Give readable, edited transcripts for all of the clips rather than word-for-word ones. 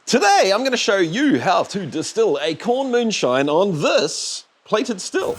Today I'm going to show you how to distill a corn moonshine on this plated still.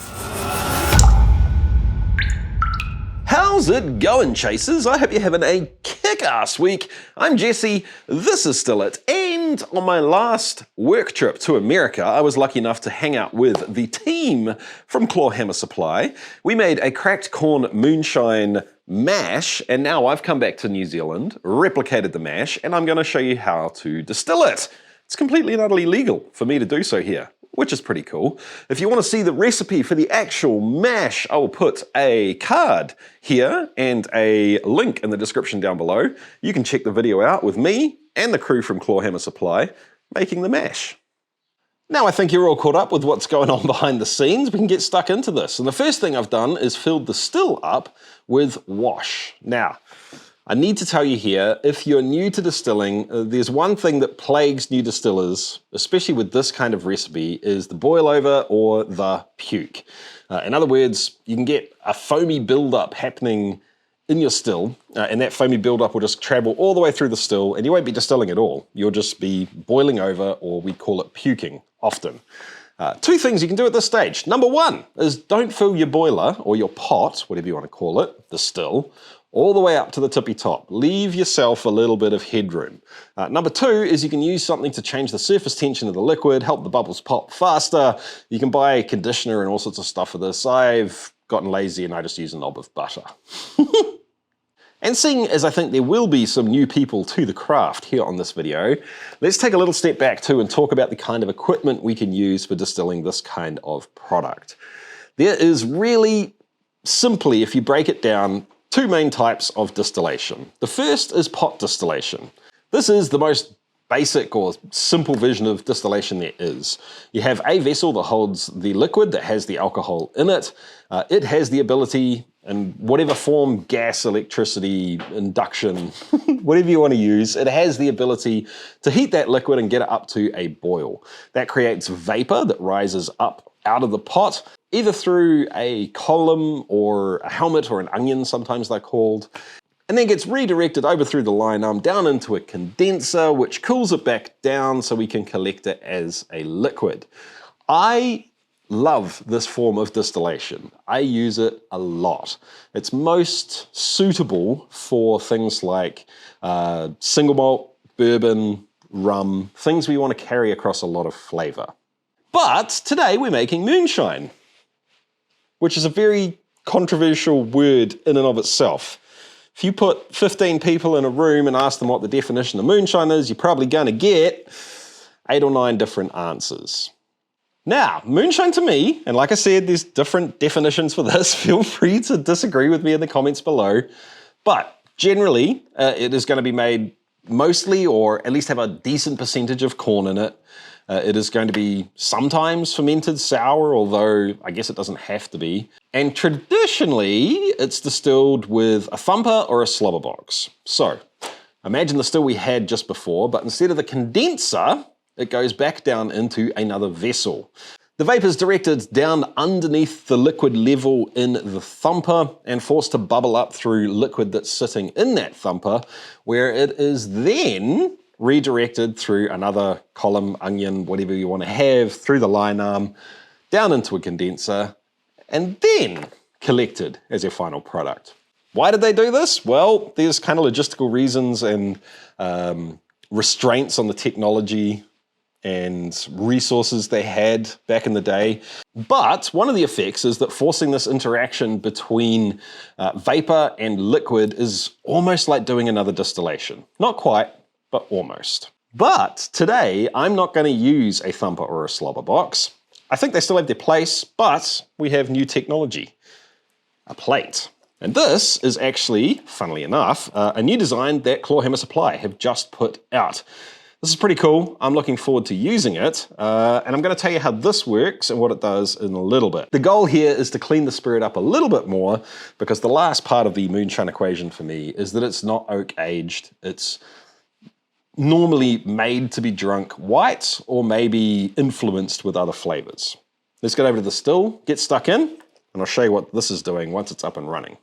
How's it going, chasers? I hope you're having a kick-ass week. I'm Jesse, this is Still It, and on my last work trip to America, I was lucky enough to hang out with the team from Clawhammer Supply. We made a cracked corn moonshine mash, and now I've come back to New Zealand, replicated the mash, and I'm going to show you how to distill it. It's completely and utterly legal for me to do so here, which is pretty cool. If you want to see the recipe for the actual mash, I will put a card here and a link in the description down below. You can check the video out with me and the crew from Clawhammer Supply making the mash. Now I think you're all caught up with what's going on behind the scenes. We can get stuck into this. And the first thing I've done is filled the still up with wash. Now, I need to tell you here, if you're new to distilling, there's one thing that plagues new distillers, especially with this kind of recipe, is the boil over or the puke. In other words, you can get a foamy buildup happening in your still, and that foamy buildup will just travel all the way through the still, and you won't be distilling at all. You'll just be boiling over, or we call it puking often. Two things you can do at this stage. Number one is don't fill your boiler, or your pot, whatever you want to call it, the still, all the way up to the tippy top. Leave yourself a little bit of headroom. Number two is you can use something to change the surface tension of the liquid, help the bubbles pop faster. You can buy conditioner and all sorts of stuff for this. I've gotten lazy and I just use a knob of butter. And seeing as I think there will be some new people to the craft here on this video, let's take a little step back too and talk about the kind of equipment we can use for distilling this kind of product. There is really, simply, if you break it down, two main types of distillation. The first is pot distillation. This is the most basic or simple version of distillation there is. You have a vessel that holds the liquid that has the alcohol in it. It has the ability, in whatever form, gas, electricity, induction, whatever you want to use, it has the ability to heat that liquid and get it up to a boil. That creates vapor that rises up out of the pot, either through a column or a helmet or an onion, sometimes they're called, and then gets redirected over through the line arm down into a condenser, which cools it back down so we can collect it as a liquid. I love this form of distillation. I use it a lot. It's most suitable for things like single malt, bourbon, rum, things we want to carry across a lot of flavor. But today we're making moonshine, which is a very controversial word in and of itself. If you put 15 people in a room and ask them what the definition of moonshine is, you're probably going to get 8 or 9 different answers. Now, moonshine to me, and like I said, there's different definitions for this. Feel free to disagree with me in the comments below. But generally, it is going to be made mostly, or at least have a decent percentage of corn in it. It is going to be sometimes fermented sour, although I guess it doesn't have to be. And traditionally, it's distilled with a thumper or a slobber box. So, imagine the still we had just before, but instead of the condenser, it goes back down into another vessel. The vapor is directed down underneath the liquid level in the thumper and forced to bubble up through liquid that's sitting in that thumper, where it is then redirected through another column, onion, whatever you want to have, through the line arm, down into a condenser, and then collected as your final product. Why did they do this? Well, there's kind of logistical reasons and restraints on the technology and resources they had back in the day. But one of the effects is that forcing this interaction between vapor and liquid is almost like doing another distillation. Not quite, but almost. But today, I'm not going to use a thumper or a slobber box. I think they still have their place, but we have new technology. A plate. And this is actually, funnily enough, a new design that Clawhammer Supply have just put out. This is pretty cool. I'm looking forward to using it, and I'm going to tell you how this works and what it does in a little bit. The goal here is to clean the spirit up a little bit more, because the last part of the moonshine equation for me is that it's not oak aged. It's normally made to be drunk white or maybe influenced with other flavors. Let's get over to the still, get stuck in, and I'll show you what this is doing once it's up and running.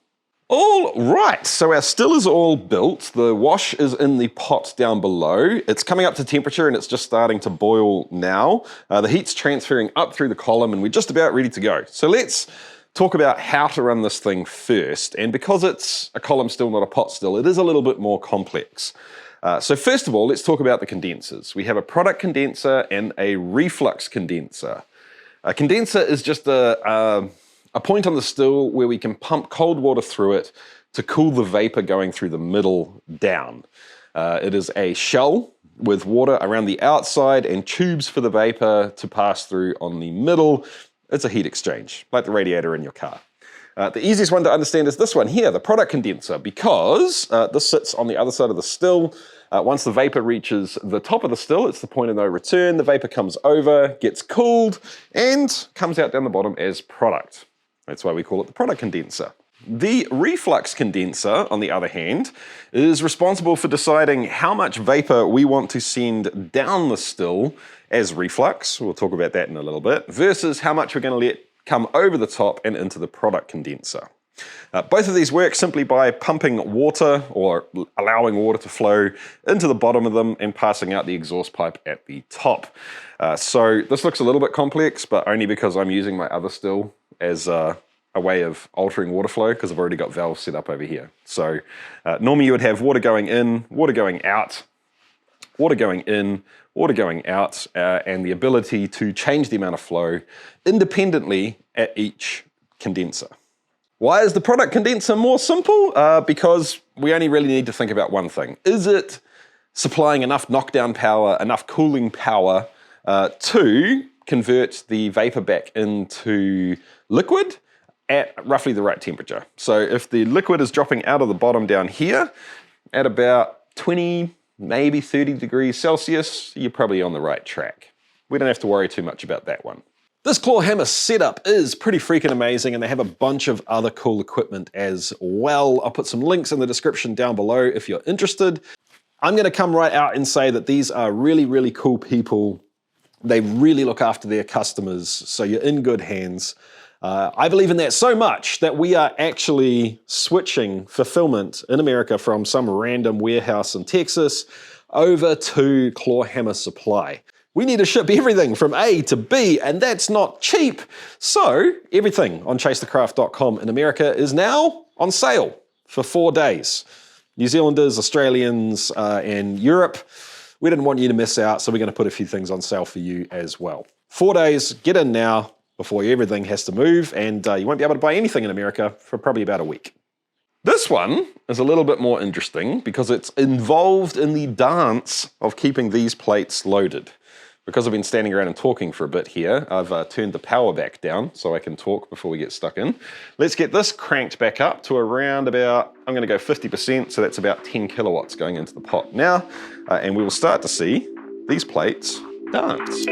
All right, so our still is all built. The wash is in the pot down below. It's coming up to temperature and it's just starting to boil now. The heat's transferring up through the column and we're just about ready to go. So let's talk about how to run this thing first. And because it's a column still, not a pot still, it is a little bit more complex. So first of all, let's talk about the condensers. We have a product condenser and a reflux condenser. A condenser is just a point on the still where we can pump cold water through it to cool the vapor going through the middle down. It is a shell with water around the outside and tubes for the vapor to pass through on the middle. It's a heat exchange, like the radiator in your car. The easiest one to understand is this one here, the product condenser, because this sits on the other side of the still. Once the vapor reaches the top of the still, it's the point of no return. The vapor comes over, gets cooled, and comes out down the bottom as product. That's why we call it the product condenser. The reflux condenser, on the other hand, is responsible for deciding how much vapor we want to send down the still as reflux, we'll talk about that in a little bit, versus how much we're going to let come over the top and into the product condenser. Both of these work simply by pumping water or allowing water to flow into the bottom of them and passing out the exhaust pipe at the top. So this looks a little bit complex, but only because I'm using my other still as a way of altering water flow, because I've already got valves set up over here. So normally you would have water going in, water going out, water going in, water going out, and the ability to change the amount of flow independently at each condenser. Why is the product condenser more simple? Because we only really need to think about one thing. Is it supplying enough knockdown power, enough cooling power to convert the vapor back into liquid at roughly the right temperature? So if the liquid is dropping out of the bottom down here at about 20, maybe 30 degrees Celsius, you're probably on the right track. We don't have to worry too much about that one. This claw hammer setup is pretty freaking amazing, and they have a bunch of other cool equipment as well. I'll put some links in the description down below if you're interested. I'm gonna come right out and say that these are really, really cool people. They really look after their customers, so you're in good hands. I believe in that so much that we are actually switching fulfillment in America from some random warehouse in Texas over to Claw Hammer Supply. We need to ship everything from A to B, and that's not cheap. So everything on chasethecraft.com in America is now on sale for 4 days. New Zealanders, Australians, and Europe, we didn't want you to miss out, so we're going to put a few things on sale for you as well. 4 days, get in now before everything has to move, and you won't be able to buy anything in America for probably about a week. This one is a little bit more interesting because it's involved in the dance of keeping these plates loaded. Because I've been standing around and talking for a bit here, I've turned the power back down so I can talk before we get stuck in. Let's get this cranked back up to around about, I'm gonna go 50%, so that's about 10 kilowatts going into the pot now, and we will start to see these plates dance.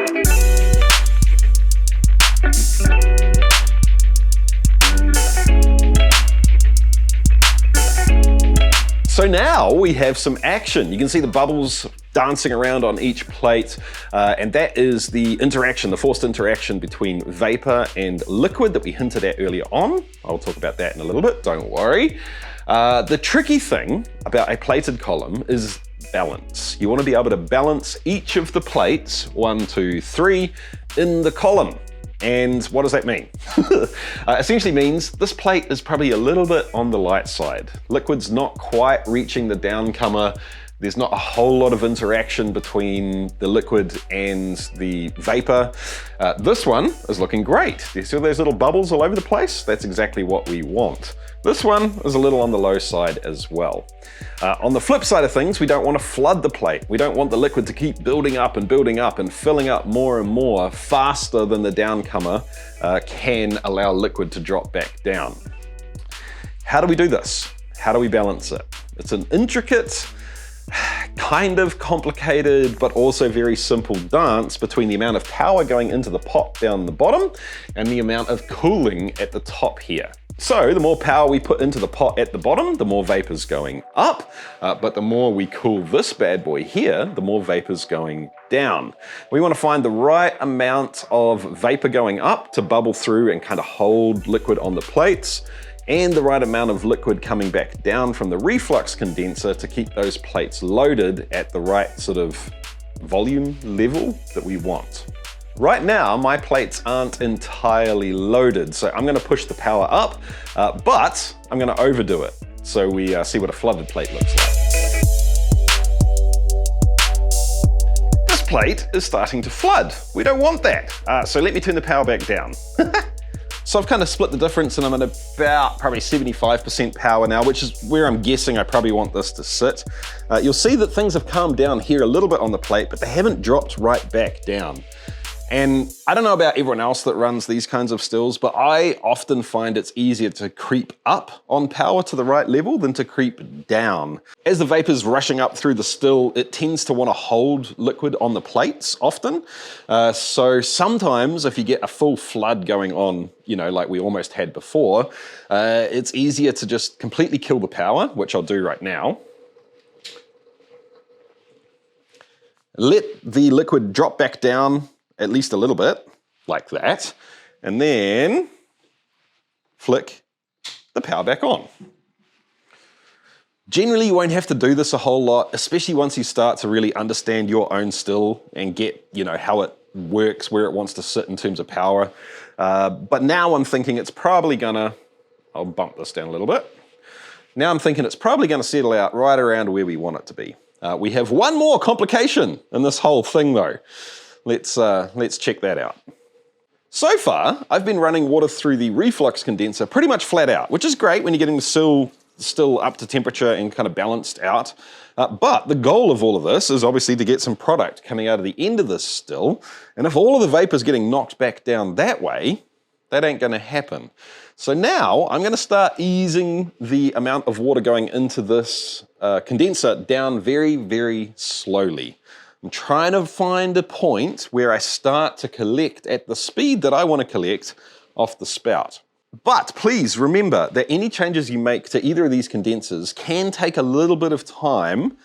So now we have some action. You can see the bubbles dancing around on each plate, and that is the interaction, the forced interaction between vapor and liquid that we hinted at earlier on. I'll talk about that in a little bit, don't worry. The tricky thing about a plated column is balance. You want to be able to balance each of the plates, 1, 2, 3, in the column. And what does that mean? Essentially means this plate is probably a little bit on the light side. Liquid's not quite reaching the downcomer. There's not a whole lot of interaction between the liquid and the vapor. This one is looking great. Do you see those little bubbles all over the place? That's exactly what we want. This one is a little on the low side as well. On the flip side of things, we don't want to flood the plate. We don't want the liquid to keep building up and filling up more and more faster than the downcomer can allow liquid to drop back down. How do we do this? How do we balance it? It's an intricate, kind of complicated, but also very simple dance between the amount of power going into the pot down the bottom and the amount of cooling at the top here. So the more power we put into the pot at the bottom, the more vapor's going up, but the more we cool this bad boy here, the more vapor's going down. We want to find the right amount of vapor going up to bubble through and kind of hold liquid on the plates, and the right amount of liquid coming back down from the reflux condenser to keep those plates loaded at the right sort of volume level that we want. Right now, my plates aren't entirely loaded, so I'm gonna push the power up, but I'm gonna overdo it so we see what a flooded plate looks like. This plate is starting to flood. We don't want that. So let me turn the power back down. So I've kind of split the difference and I'm at about probably 75% power now, which is where I'm guessing I probably want this to sit. You'll see that things have calmed down here a little bit on the plate, but they haven't dropped right back down. And I don't know about everyone else that runs these kinds of stills, but I often find it's easier to creep up on power to the right level than to creep down. As the vapor's rushing up through the still, it tends to want to hold liquid on the plates often. So sometimes if you get a full flood going on, you know, like we almost had before, it's easier to just completely kill the power, which I'll do right now. Let the liquid drop back down at least a little bit, like that, and then flick the power back on. Generally, you won't have to do this a whole lot, especially once you start to really understand your own still and get, you know, how it works, where it wants to sit in terms of power. But now I'm thinking it's probably gonna, I'll bump this down a little bit. Now I'm thinking it's probably gonna settle out right around where we want it to be. We have one more complication in this whole thing though. Let's check that out. So far, I've been running water through the reflux condenser pretty much flat out, which is great when you're getting the still up to temperature and kind of balanced out. But the goal of all of this is obviously to get some product coming out of the end of this still. And if all of the vapor's getting knocked back down that way, that ain't gonna happen. So now I'm gonna start easing the amount of water going into this condenser down very, very slowly. I'm trying to find a point where I start to collect at the speed that I want to collect off the spout. But please remember that any changes you make to either of these condensers can take a little bit of time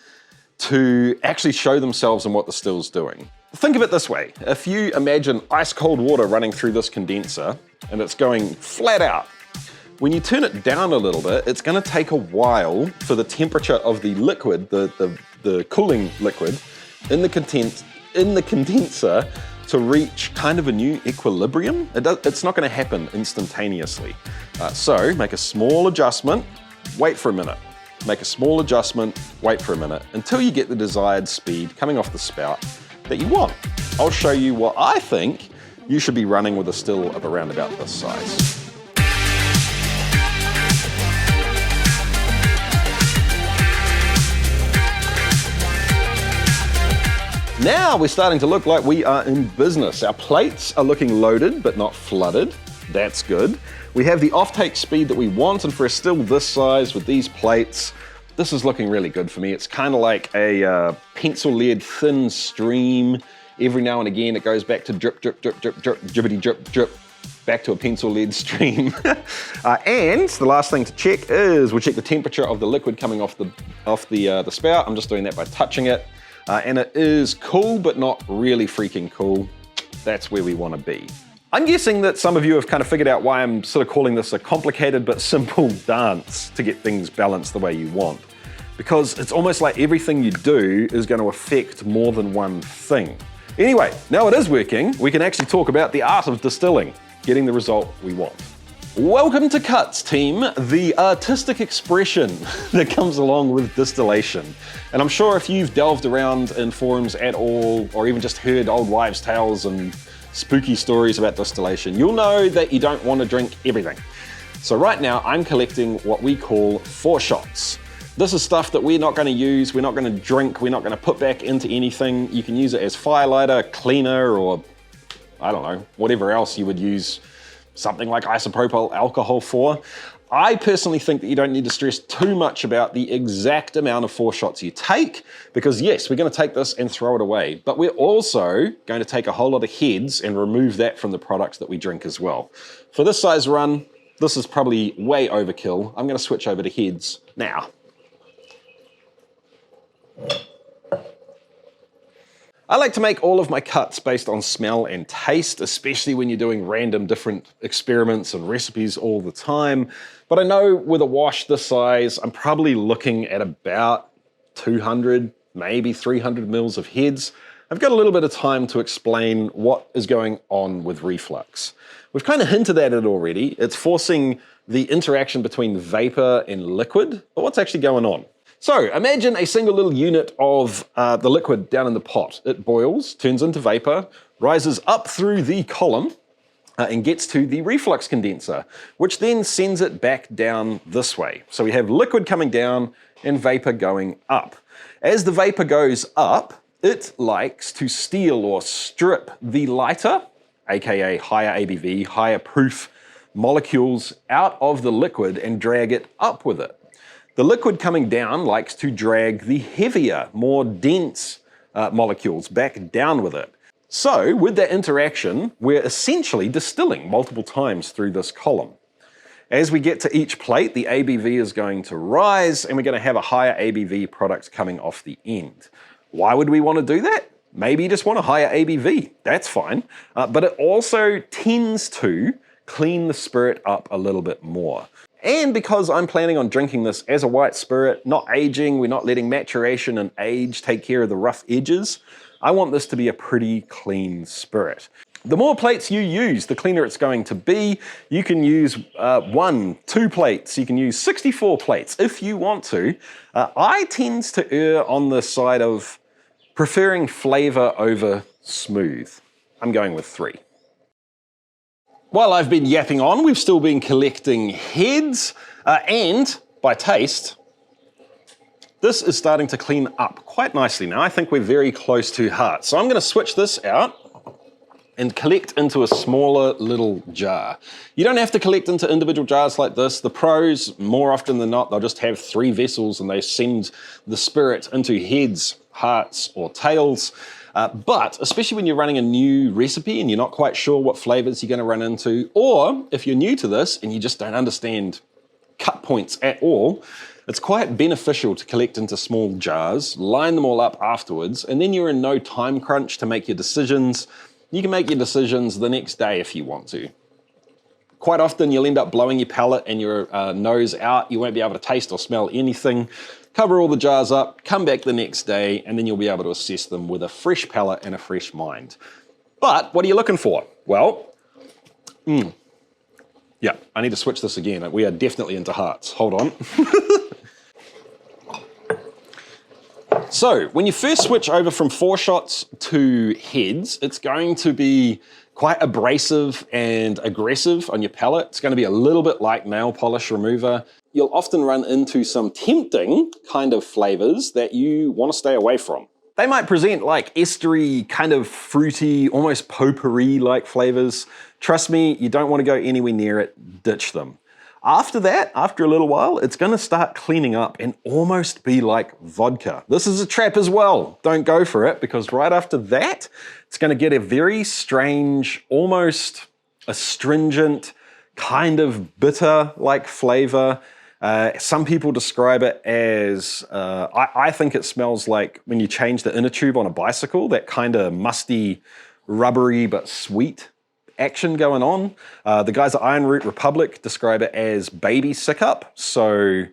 to actually show themselves in what the still's doing. Think of it this way. If you imagine ice cold water running through this condenser and it's going flat out, when you turn it down a little bit, it's going to take a while for the temperature of the liquid, the cooling liquid, in the condenser to reach kind of a new equilibrium. It's not going to happen instantaneously. So make a small adjustment, wait for a minute. Make a small adjustment, wait for a minute, until you get the desired speed coming off the spout that you want. I'll show you what I think you should be running with a still of around about this size. Now we're starting to look like we are in business. Our plates are looking loaded, but not flooded. That's good. We have the offtake speed that we want, and for a still this size with these plates, this is looking really good for me. It's kind of like a pencil-lead thin stream. Every now and again, it goes back to drip, drip, drip, drip, drip, drippity, drip, drip, back to a pencil-lead stream. And the last thing to check is we'll check the temperature of the liquid coming off the spout. I'm just doing that by touching it. And it is cool, but not really freaking cool. That's where we want to be. I'm guessing that some of you have kind of figured out why I'm sort of calling this a complicated but simple dance to get things balanced the way you want. Because it's almost like everything you do is going to affect more than one thing. Anyway, now it is working, we can actually talk about the art of distilling, getting the result we want. Welcome to Cuts, team, the artistic expression that comes along with distillation. And I'm sure if you've delved around in forums at all, or even just heard old wives' tales and spooky stories about distillation, you'll know that you don't want to drink everything. So right now I'm collecting what we call foreshots. This is stuff that we're not going to use, we're not going to drink, we're not going to put back into anything. You can use it as firelighter, cleaner, or I don't know, whatever else you would use something like isopropyl alcohol for. I personally think that you don't need to stress too much about the exact amount of foreshots you take, because yes, we're going to take this and throw it away, but we're also going to take a whole lot of heads and remove that from the products that we drink as well. For this size run, this is probably way overkill. I'm going to switch over to heads now. I like to make all of my cuts based on smell and taste, especially when you're doing random different experiments and recipes all the time. But I know with a wash this size, I'm probably looking at about 200, maybe 300 mils of heads. I've got a little bit of time to explain what is going on with reflux. We've kind of hinted at it already. It's forcing the interaction between vapor and liquid, but what's actually going on? So imagine a single little unit of the liquid down in the pot. It boils, turns into vapor, rises up through the column, and gets to the reflux condenser, which then sends it back down this way. So we have liquid coming down and vapor going up. As the vapor goes up, it likes to steal or strip the lighter, aka higher ABV, higher proof molecules out of the liquid and drag it up with it. The liquid coming down likes to drag the heavier, more dense molecules back down with it. So with that interaction, we're essentially distilling multiple times through this column. As we get to each plate, the ABV is going to rise and we're going to have a higher ABV product coming off the end. Why would we want to do that? Maybe you just want a higher ABV, that's fine. But it also tends to clean the spirit up a little bit more. And because I'm planning on drinking this as a white spirit, not aging, we're not letting maturation and age take care of the rough edges, I want this to be a pretty clean spirit. The more plates you use, the cleaner it's going to be. You can use 1, 2 plates, you can use 64 plates if you want to. I tend to err on the side of preferring flavor over smooth. I'm going with 3. While I've been yapping on, we've still been collecting heads, and by taste, this is starting to clean up quite nicely now. I think we're very close to heart. So I'm going to switch this out and collect into a smaller little jar. You don't have to collect into individual jars like this. The pros, more often than not, they'll just have 3 vessels and they send the spirit into heads, hearts, or tails. But especially when you're running a new recipe and you're not quite sure what flavors you're going to run into, or if you're new to this and you just don't understand cut points at all, it's quite beneficial to collect into small jars, line them all up afterwards, and then you're in no time crunch to make your decisions. You can make your decisions the next day if you want to. Quite often you'll end up blowing your palate and your nose out. You won't be able to taste or smell anything. Cover all the jars up, come back the next day, and then you'll be able to assess them with a fresh palate and a fresh mind. But what are you looking for? Well, yeah, I need to switch this again. We are definitely into hearts. Hold on. So when you first switch over from 4 shots to heads, it's going to be quite abrasive and aggressive on your palate. It's going to be a little bit like nail polish remover. You'll often run into some tempting kind of flavors that you want to stay away from. They might present like estery, kind of fruity, almost potpourri-like flavors. Trust me, you don't want to go anywhere near it. Ditch them. After that, after a little while, it's going to start cleaning up and almost be like vodka. This is a trap as well. Don't go for it, because right after that, it's going to get a very strange, almost astringent, kind of bitter-like flavor. Some people describe it as, I think it smells like when you change the inner tube on a bicycle, that kind of musty, rubbery but sweet action going on. The guys at Iron Root Republic describe it as baby sickup. So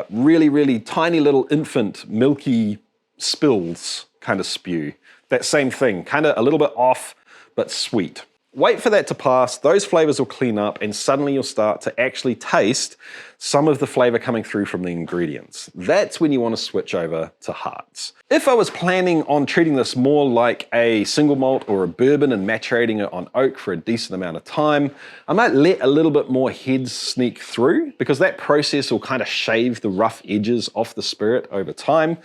really, really tiny little infant milky spills kind of spew. That same thing, kind of a little bit off, but sweet. Wait for that to pass, those flavors will clean up, and suddenly you'll start to actually taste some of the flavor coming through from the ingredients. That's when you want to switch over to hearts. If I was planning on treating this more like a single malt or a bourbon and maturating it on oak for a decent amount of time, I might let a little bit more heads sneak through, because that process will kind of shave the rough edges off the spirit over time.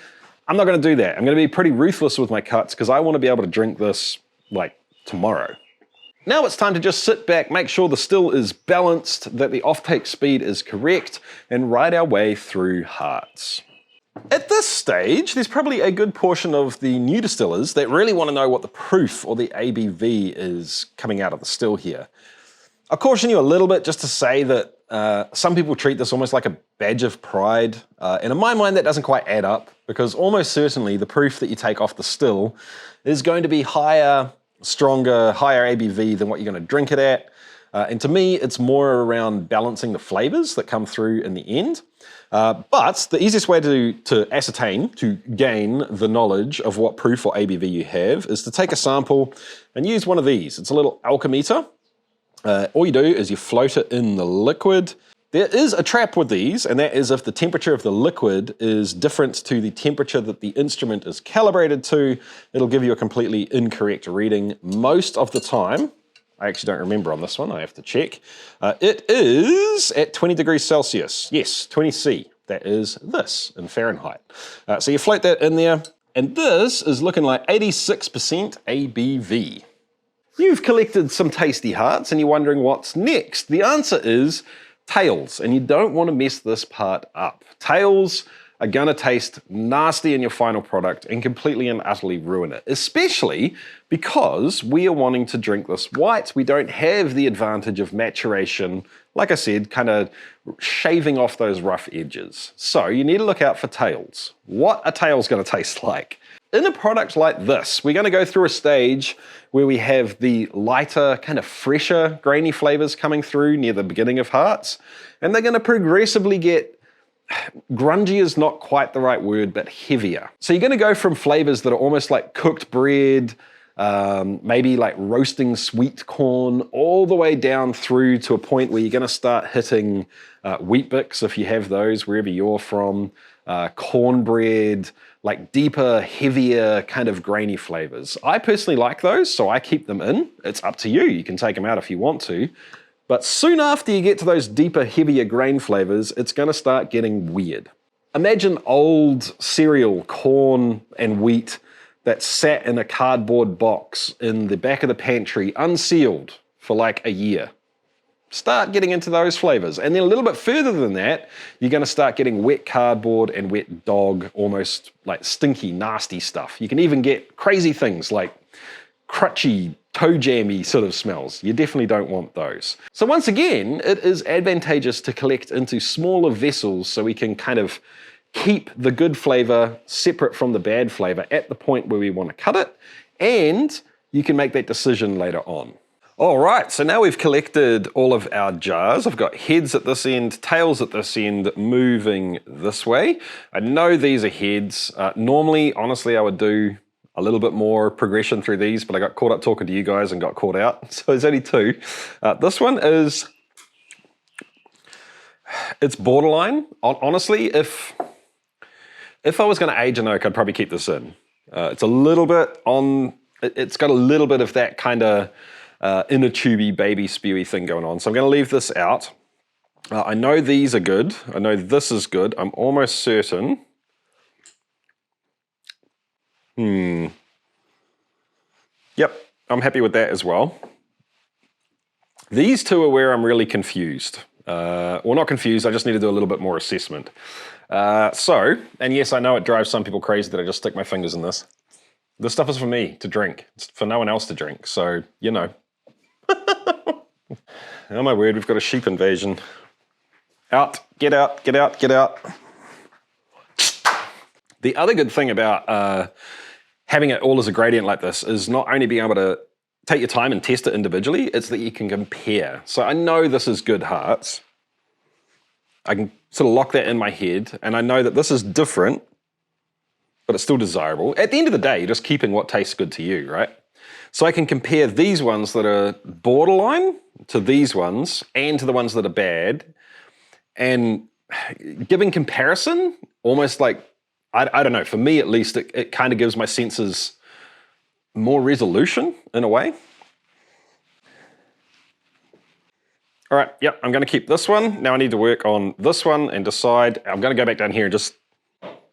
I'm not going to do that. I'm going to be pretty ruthless with my cuts, because I want to be able to drink this like tomorrow. Now it's time to just sit back, make sure the still is balanced, that the offtake speed is correct, and ride our way through hearts. At this stage, there's probably a good portion of the new distillers that really want to know what the proof or the ABV is coming out of the still here. I'll caution you a little bit just to say that Some people treat this almost like a badge of pride, and in my mind that doesn't quite add up, because almost certainly the proof that you take off the still is going to be higher, stronger, higher ABV than what you're going to drink it at. And to me, it's more around balancing the flavors that come through in the end. But the easiest way to ascertain, to gain the knowledge of what proof or ABV you have, is to take a sample and use one of these. It's a little alchemeter. All you do is you float it in the liquid. There is a trap with these, and that is if the temperature of the liquid is different to the temperature that the instrument is calibrated to, it'll give you a completely incorrect reading most of the time. I actually don't remember on this one, I have to check. It is at 20 degrees Celsius. Yes, 20 C. That is this in Fahrenheit. So you float that in there, and this is looking like 86% ABV. You've collected some tasty hearts and you're wondering what's next. The answer is tails, and you don't want to mess this part up. Tails are gonna taste nasty in your final product and completely and utterly ruin it, especially because we are wanting to drink this white. We don't have the advantage of maturation, like I said, kind of shaving off those rough edges. So you need to look out for tails. What are tails gonna taste like? In a product like this, we're gonna go through a stage where we have the lighter, kind of fresher, grainy flavors coming through near the beginning of hearts, and they're gonna progressively get grungy is not quite the right word, but heavier. So you're gonna go from flavors that are almost like cooked bread, maybe like roasting sweet corn, all the way down through to a point where you're gonna start hitting wheat bix, if you have those, wherever you're from, cornbread, like deeper, heavier, kind of grainy flavors. I personally like those, so I keep them in. It's up to you. You can take them out if you want to. But soon after you get to those deeper, heavier grain flavors, it's gonna start getting weird. Imagine old cereal, corn and wheat that sat in a cardboard box in the back of the pantry, unsealed for like a year. Start getting into those flavors. And then a little bit further than that, you're gonna start getting wet cardboard and wet dog, almost like stinky, nasty stuff. You can even get crazy things like crutchy, toe jammy sort of smells. You definitely don't want those. So once again, it is advantageous to collect into smaller vessels so we can kind of keep the good flavor separate from the bad flavor at the point where we want to cut it, and you can make that decision later on. All right, so now we've collected all of our jars. I've got heads at this end, tails at this end, moving this way. I know these are heads. Normally, honestly, I would do a little bit more progression through these, but I got caught up talking to you guys and got caught out. So there's only two. This one is, it's borderline. Honestly, if I was gonna age an oak, I'd probably keep this in. It's a little bit on, it's got a little bit of that kind of inner tubey, baby spewy thing going on. So I'm gonna leave this out. I know these are good. I know this is good. I'm almost certain. Yep, I'm happy with that as well. These two are where I'm really confused. Well, not confused, I just need to do a little bit more assessment. And yes, I know it drives some people crazy that I just stick my fingers in this. This stuff is for me to drink. It's for no one else to drink, so, you know. Oh my word, we've got a sheep invasion. Out, get out, get out, get out. The other good thing about having it all as a gradient like this is not only being able to take your time and test it individually, it's that you can compare. So I know this is good hearts. I can sort of lock that in my head, and I know that this is different, but it's still desirable. At the end of the day, you're just keeping what tastes good to you, right? So I can compare these ones that are borderline to these ones and to the ones that are bad, and giving comparison, almost like, I don't know, for me at least, it kind of gives my senses more resolution in a way. All right, yep, I'm gonna keep this one. Now I need to work on this one and decide. I'm gonna go back down here and just,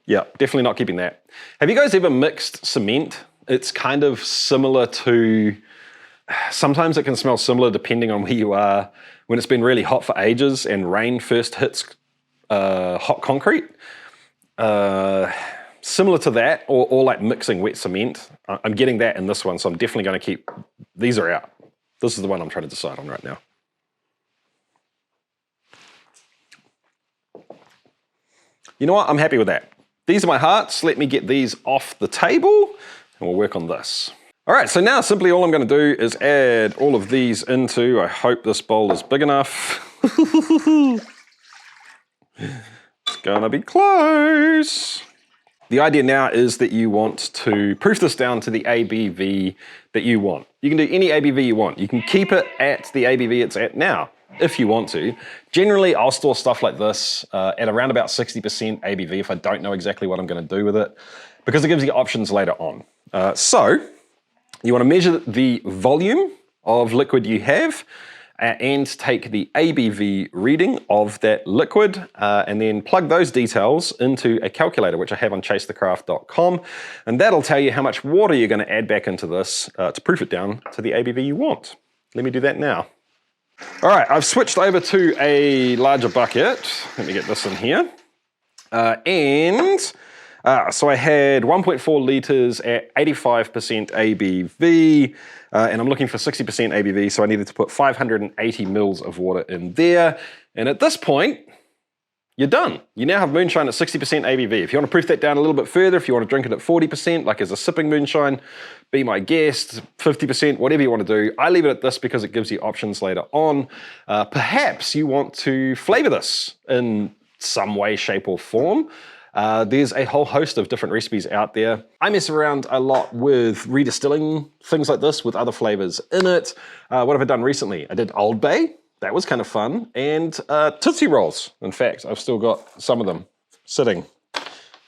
yeah, definitely not keeping that. Have you guys ever mixed cement? It's kind of similar to, sometimes it can smell similar depending on where you are. When it's been really hot for ages and rain first hits hot concrete. Similar to that, or like mixing wet cement. I'm getting that in this one, so I'm definitely gonna keep, these are out. This is the one I'm trying to decide on right now. You know what? I'm happy with that. These are my hearts. Let me get these off the table and we'll work on this. All right, so now simply all I'm going to do is add all of these into, I hope this bowl is big enough. It's gonna be close. The idea now is that you want to proof this down to the ABV that you want. You can do any ABV you want. You can keep it at the ABV it's at now, if you want to. Generally, I'll store stuff like this at around about 60% ABV if I don't know exactly what I'm gonna do with it, because it gives you options later on. So, you wanna measure the volume of liquid you have, and take the ABV reading of that liquid and then plug those details into a calculator, which I have on chasethecraft.com, and that'll tell you how much water you're going to add back into this to proof it down to the ABV you want. Let me do that now. All right, I've switched over to a larger bucket. Let me get this in here. So I had 1.4 litres at 85% ABV, and I'm looking for 60% ABV, so I needed to put 580 mils of water in there. And at this point, you're done. You now have moonshine at 60% ABV. If you want to proof that down a little bit further, if you want to drink it at 40%, like as a sipping moonshine, be my guest, 50%, whatever you want to do. I leave it at this because it gives you options later on. Perhaps you want to flavour this in some way, shape, or form. There's a whole host of different recipes out there. I mess around a lot with redistilling things like this with other flavors in it. What have I done recently? I did Old Bay. That was kind of fun. And tootsie rolls. In fact, I've still got some of them sitting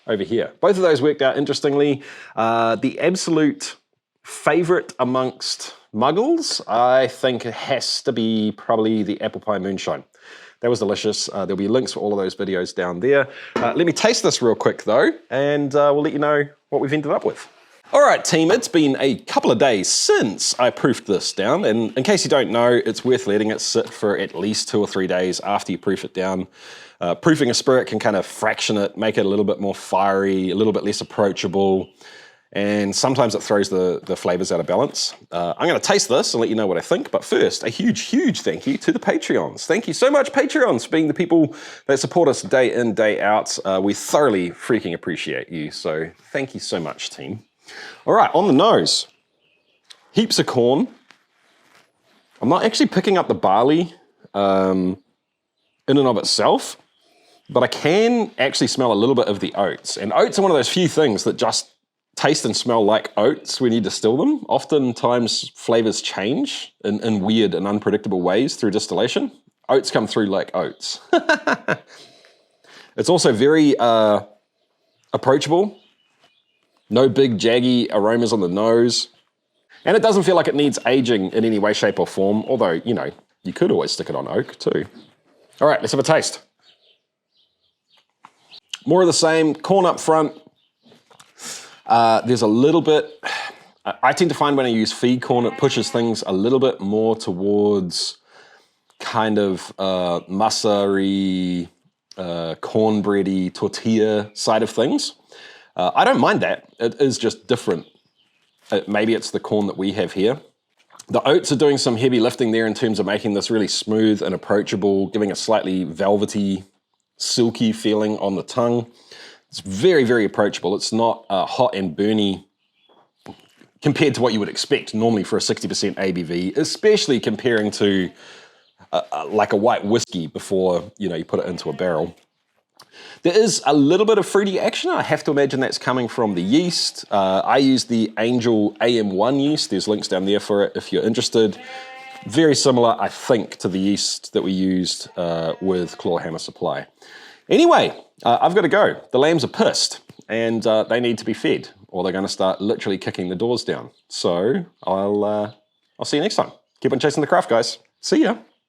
over here. Both of those worked out interestingly. The absolute favorite amongst muggles, I think it has to be probably the apple pie moonshine. That was delicious. There'll be links for all of those videos down there. Let me taste this real quick though, and we'll let you know what we've ended up with. All right, team, it's been a couple of days since I proofed this down, and in case you don't know, it's worth letting it sit for at least 2 or 3 days after you proof it down. Proofing a spirit can kind of fraction it, make it a little bit more fiery, a little bit less approachable, and sometimes it throws the flavors out of balance. I'm gonna taste this and let you know what I think, but first, a huge, huge thank you to the Patreons. Thank you so much, Patreons, for being the people that support us day in, day out. We thoroughly freaking appreciate you, so thank you so much, team. All right, on the nose, heaps of corn. I'm not actually picking up the barley in and of itself, but I can actually smell a little bit of the oats, and oats are one of those few things that just taste and smell like oats when you distill them. Oftentimes flavors change in weird and unpredictable ways through distillation. Oats come through like oats. It's also very approachable. No big jaggy aromas on the nose. And it doesn't feel like it needs aging in any way, shape or form, although, you know, you could always stick it on oak too. All right, let's have a taste. More of the same, corn up front. There's a little bit, I tend to find when I use feed corn, it pushes things a little bit more towards kind of masa-y, cornbready, tortilla side of things. I don't mind that. It is just different. Maybe it's the corn that we have here. The oats are doing some heavy lifting there in terms of making this really smooth and approachable, giving a slightly velvety, silky feeling on the tongue. It's very, very approachable. It's not hot and burny compared to what you would expect normally for a 60% ABV, especially comparing to like a white whiskey before you put it into a barrel. There is a little bit of fruity action. I have to imagine that's coming from the yeast. I use the Angel AM1 yeast. There's links down there for it if you're interested. Very similar, I think, to the yeast that we used with Clawhammer Supply. Anyway, I've got to go. The lambs are pissed and they need to be fed or they're going to start literally kicking the doors down. So I'll see you next time. Keep on chasing the craft, guys. See ya.